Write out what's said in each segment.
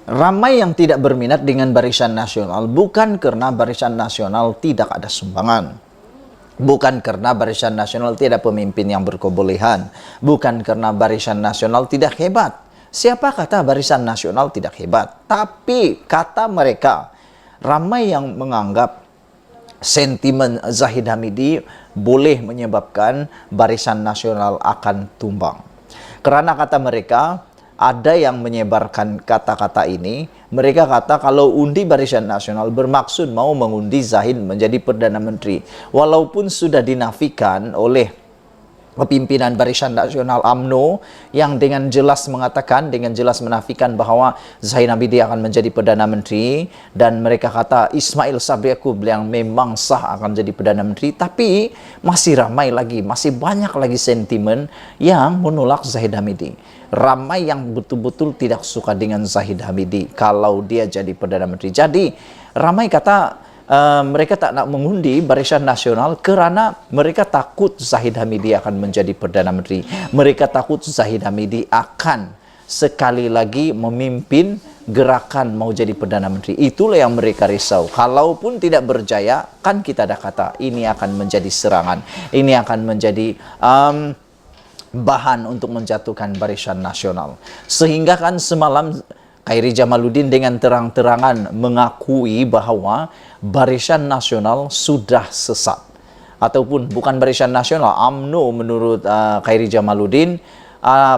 Ramai yang tidak berminat dengan Barisan Nasional bukan karena Barisan Nasional tidak ada sumbangan. Bukan karena Barisan Nasional tidak pemimpin yang berkebolehan. Bukan karena Barisan Nasional tidak hebat. Siapa kata Barisan Nasional tidak hebat? Tapi kata mereka, ramai yang menganggap sentimen Zahid Hamidi boleh menyebabkan Barisan Nasional akan tumbang. Karena kata mereka, ada yang menyebarkan kata-kata ini. Mereka kata kalau undi Barisan Nasional bermaksud mau mengundi Zahid menjadi Perdana Menteri. Walaupun sudah dinafikan oleh pimpinan Barisan Nasional UMNO yang dengan jelas mengatakan, dengan jelas menafikan bahwa Zahid Hamidi akan menjadi Perdana Menteri, dan mereka kata Ismail Sabri Yaakob yang memang sah akan jadi Perdana Menteri, tapi masih ramai lagi, masih banyak lagi sentimen yang menolak Zahid Hamidi. Ramai yang betul-betul tidak suka dengan Zahid Hamidi kalau dia jadi Perdana Menteri. Jadi ramai kata mereka tak nak mengundi Barisan Nasional kerana mereka takut Zahid Hamidi akan menjadi Perdana Menteri. Mereka takut Zahid Hamidi akan sekali lagi memimpin gerakan mau jadi Perdana Menteri. Itulah yang mereka risau. Kalaupun tidak berjaya, kan kita dah kata ini akan menjadi serangan. Ini akan menjadi bahan untuk menjatuhkan Barisan Nasional. Sehingga kan semalam Khairi Jamaluddin dengan terang-terangan mengakui bahwa Barisan Nasional sudah sesat. Ataupun bukan Barisan Nasional, UMNO menurut Khairi Jamaluddin,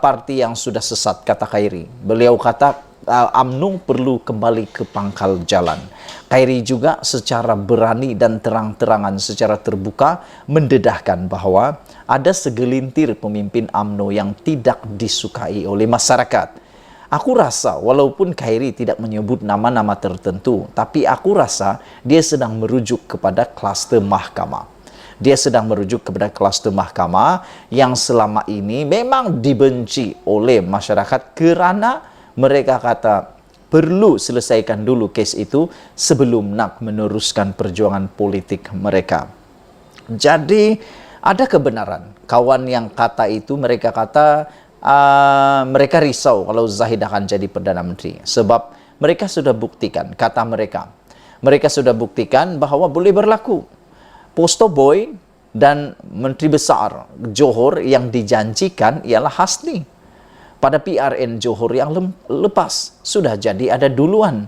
parti yang sudah sesat, kata Khairi. Beliau kata UMNO perlu kembali ke pangkal jalan. Khairi juga secara berani dan terang-terangan, secara terbuka mendedahkan bahwa ada segelintir pemimpin UMNO yang tidak disukai oleh masyarakat. Aku rasa walaupun Khairi tidak menyebut nama-nama tertentu, tapi aku rasa dia sedang merujuk kepada kluster mahkamah. Dia sedang merujuk kepada kluster mahkamah yang selama ini memang dibenci oleh masyarakat kerana mereka kata perlu selesaikan dulu kes itu sebelum nak meneruskan perjuangan politik mereka. Jadi ada kebenaran. Kawan yang kata itu, mereka kata mereka risau kalau Zahid akan jadi Perdana Menteri. Sebab mereka sudah buktikan, kata mereka sudah buktikan bahwa boleh berlaku. Posto Boy dan Menteri Besar Johor yang dijanjikan ialah Hasni. Pada PRN Johor yang lepas sudah jadi ada duluan.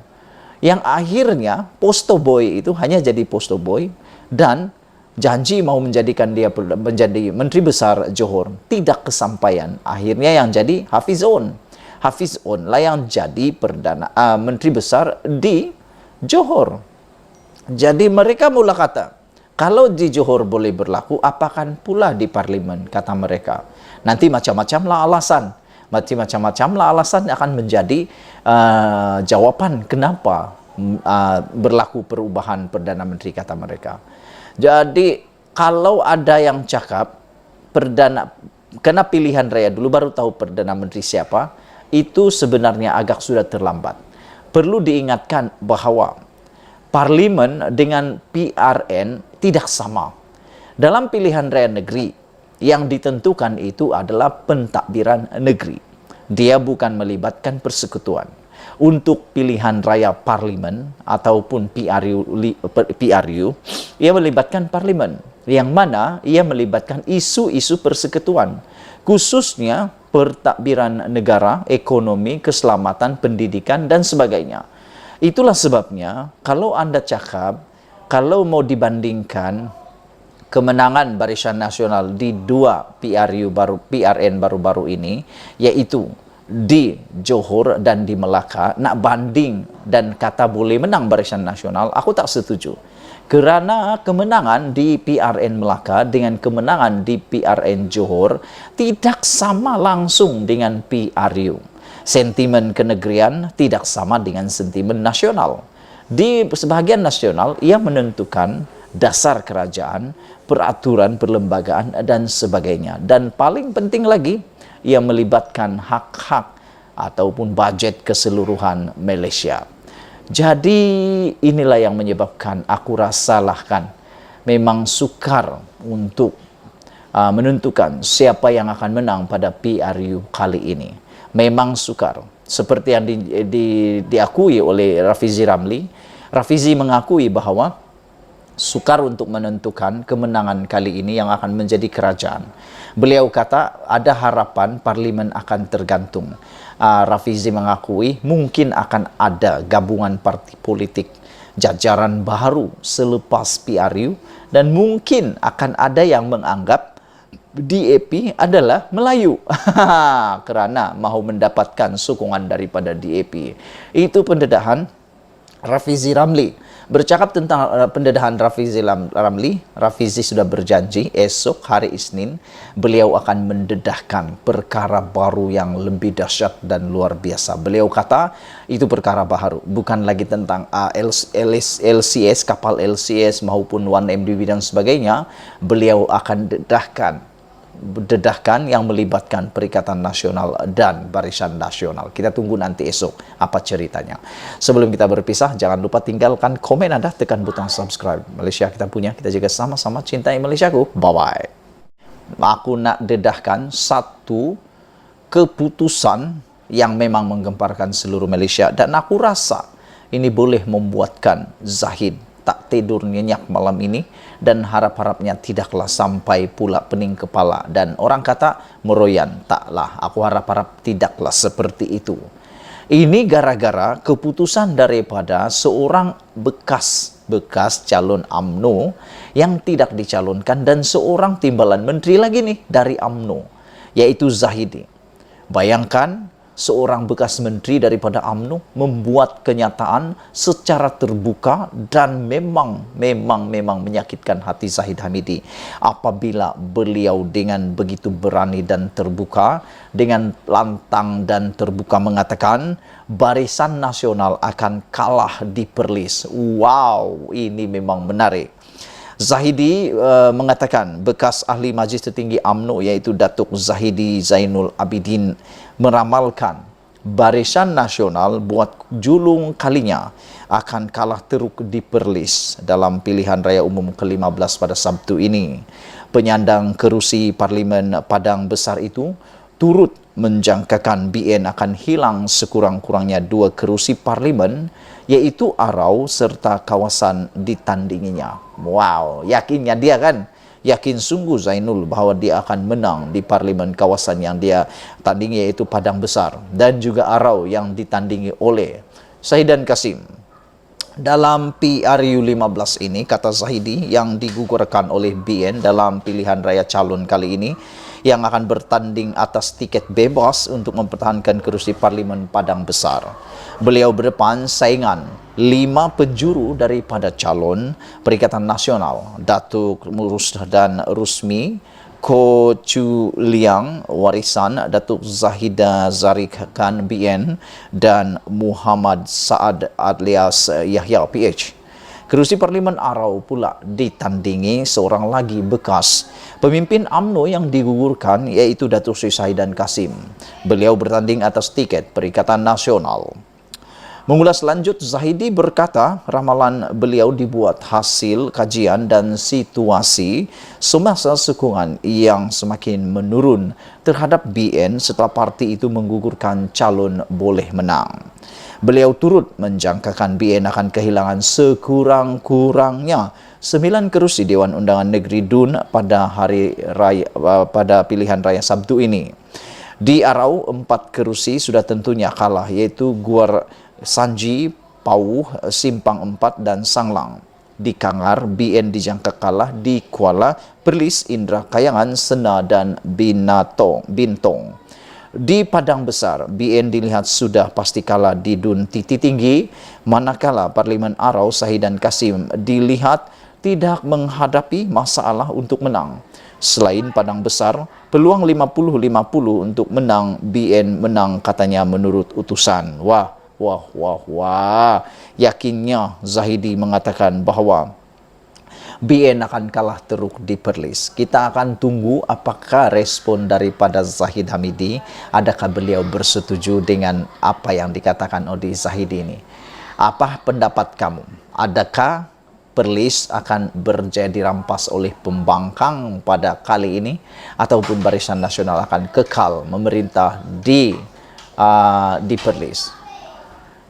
Yang akhirnya Posto Boy itu hanya jadi Posto Boy dan janji mau menjadikan dia menjadi Menteri Besar Johor tidak kesampaian. Akhirnya yang jadi Hafiz On. Hafiz On lah yang jadi Menteri Besar di Johor. Jadi mereka mula kata, kalau di Johor boleh berlaku, apakan pula di Parlimen, kata mereka. Nanti macam-macamlah alasan. Macam-macamlah alasan akan menjadi jawapan kenapa berlaku perubahan Perdana Menteri, kata mereka. Jadi kalau ada yang cakap kena pilihan raya dulu baru tahu Perdana Menteri siapa, itu sebenarnya agak sudah terlambat. Perlu diingatkan bahwa Parlimen dengan PRN tidak sama. Dalam pilihan raya negeri, yang ditentukan itu adalah pentadbiran negeri. Dia bukan melibatkan persekutuan. Untuk pilihan raya Parlimen ataupun PRU, ia melibatkan Parlimen, yang mana ia melibatkan isu-isu persekutuan, khususnya pentadbiran negara, ekonomi, keselamatan, pendidikan, dan sebagainya. Itulah sebabnya, kalau Anda cakap, kalau mau dibandingkan kemenangan Barisan Nasional di dua PRN baru-baru ini, yaitu di Johor dan di Melaka, nak banding dan kata boleh menang Barisan Nasional, aku tak setuju. Kerana kemenangan di PRN Melaka dengan kemenangan di PRN Johor tidak sama langsung dengan PRU. Sentimen kenegerian tidak sama dengan sentimen nasional. Di sebahagian nasional, ia menentukan dasar kerajaan, peraturan perlembagaan, dan sebagainya. Dan paling penting lagi, ia melibatkan hak-hak ataupun budget keseluruhan Malaysia. Jadi inilah yang menyebabkan aku rasalah kan memang sukar untuk menentukan siapa yang akan menang pada PRU kali ini. Memang sukar. seperti yang diakui oleh Rafizi Ramli. Rafizi mengakui bahwa sukar untuk menentukan kemenangan kali ini yang akan menjadi kerajaan. Beliau kata ada harapan parlimen akan tergantung. Rafizi mengakui mungkin akan ada gabungan parti politik jajaran baru selepas PRU, dan mungkin akan ada yang menganggap DAP adalah Melayu karena mahu mendapatkan sokongan daripada DAP. Itu pendedahan Rafizi Ramli. Bercakap tentang pendedahan Rafizi Ramli, Rafizi sudah berjanji esok hari Isnin beliau akan mendedahkan perkara baru yang lebih dahsyat dan luar biasa. Beliau kata itu perkara baru, bukan lagi tentang LCS, kapal LCS maupun 1MDB dan sebagainya. Beliau akan dedahkan yang melibatkan Perikatan Nasional dan Barisan Nasional. Kita tunggu nanti esok apa ceritanya. Sebelum kita berpisah, jangan lupa tinggalkan komen Anda, tekan butang subscribe. Malaysia kita punya, kita juga sama-sama cintai Malaysiaku. Bye-bye. Aku nak dedahkan satu keputusan yang memang menggemparkan seluruh Malaysia, dan aku rasa ini boleh membuatkan Zahid tak tidur nyenyak malam ini, dan harap-harapnya tidaklah sampai pula pening kepala. Dan orang kata meroyan, taklah, aku harap-harap tidaklah seperti itu. Ini gara-gara keputusan daripada seorang bekas calon UMNO yang tidak dicalonkan, dan seorang timbalan menteri lagi nih dari UMNO, yaitu Zahidi. Bayangkan seorang bekas menteri daripada UMNO membuat kenyataan secara terbuka dan memang menyakitkan hati Zahid Hamidi apabila beliau dengan begitu berani dan terbuka, dengan lantang dan terbuka mengatakan Barisan Nasional akan kalah di Perlis. Wow, ini memang menarik. Zahidi mengatakan bekas ahli Majlis Tertinggi UMNO yaitu Datuk Zahidi Zainul Abidin meramalkan Barisan Nasional buat julung kalinya akan kalah teruk di Perlis dalam pilihan raya umum ke-15 pada Sabtu ini. Penyandang kerusi Parlimen Padang Besar itu turut menjangkakan BN akan hilang sekurang-kurangnya 2 kerusi parlimen, yaitu Arau serta kawasan ditandinginya. Wow, yakinnya dia kan? Yakin sungguh Zainul bahawa dia akan menang di parlimen kawasan yang dia tandingi, yaitu Padang Besar dan juga Arau yang ditandingi oleh Syahidan Kasim. Dalam PRU 15 ini, kata Zahidi, yang digugurkan oleh BN dalam pilihan raya calon kali ini, yang akan bertanding atas tiket bebas untuk mempertahankan kerusi Parlimen Padang Besar. Beliau berdepan saingan 5 penjuru daripada calon Perikatan Nasional, Datuk Rusdan Rusmi, Ko Chu Liang Warisan, Datuk Zahida Zarik Khan BN, dan Muhammad Saad alias Yahya PH. Kerusi Parlimen Arau pula ditandingi seorang lagi bekas pemimpin UMNO yang digugurkan, yaitu Datuk Sri Syahidan Kasim. Beliau bertanding atas tiket Perikatan Nasional. Mengulas lanjut, Zahidi berkata ramalan beliau dibuat hasil kajian dan situasi semasa sokongan yang semakin menurun terhadap BN setelah parti itu menggugurkan calon boleh menang. Beliau turut menjangkakan BN akan kehilangan sekurang-kurangnya 9 kerusi Dewan Undangan Negeri DUN pada pilihan raya Sabtu ini. Di Arau, 4 kerusi sudah tentunya kalah, yaitu Guar Sanji, Pauh, Simpang 4 dan Sanglang. Di Kangar, BN dijangka kalah. Di Kuala, Perlis, Indra Kayangan, Sena dan Bintong. Di Padang Besar, BN dilihat sudah pasti kalah di DUN Titi Tinggi, manakala Parlimen Arau Syahidan Kasim dilihat tidak menghadapi masalah untuk menang. Selain Padang Besar, peluang 50-50 untuk menang BN menang katanya menurut utusan. Wah. Yakinnya Zahidi mengatakan bahawa BN akan kalah teruk di Perlis. Kita akan tunggu apakah respon daripada Zahid Hamidi. Adakah beliau bersetuju dengan apa yang dikatakan oleh Zahidi ini? Apa pendapat kamu? Adakah Perlis akan berjaya dirampas oleh pembangkang pada kali ini, ataupun Barisan Nasional akan kekal memerintah di di Perlis.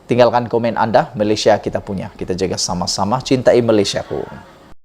Tinggalkan komen Anda, Malaysia kita punya. Kita jaga sama-sama, cintai Malaysiaku.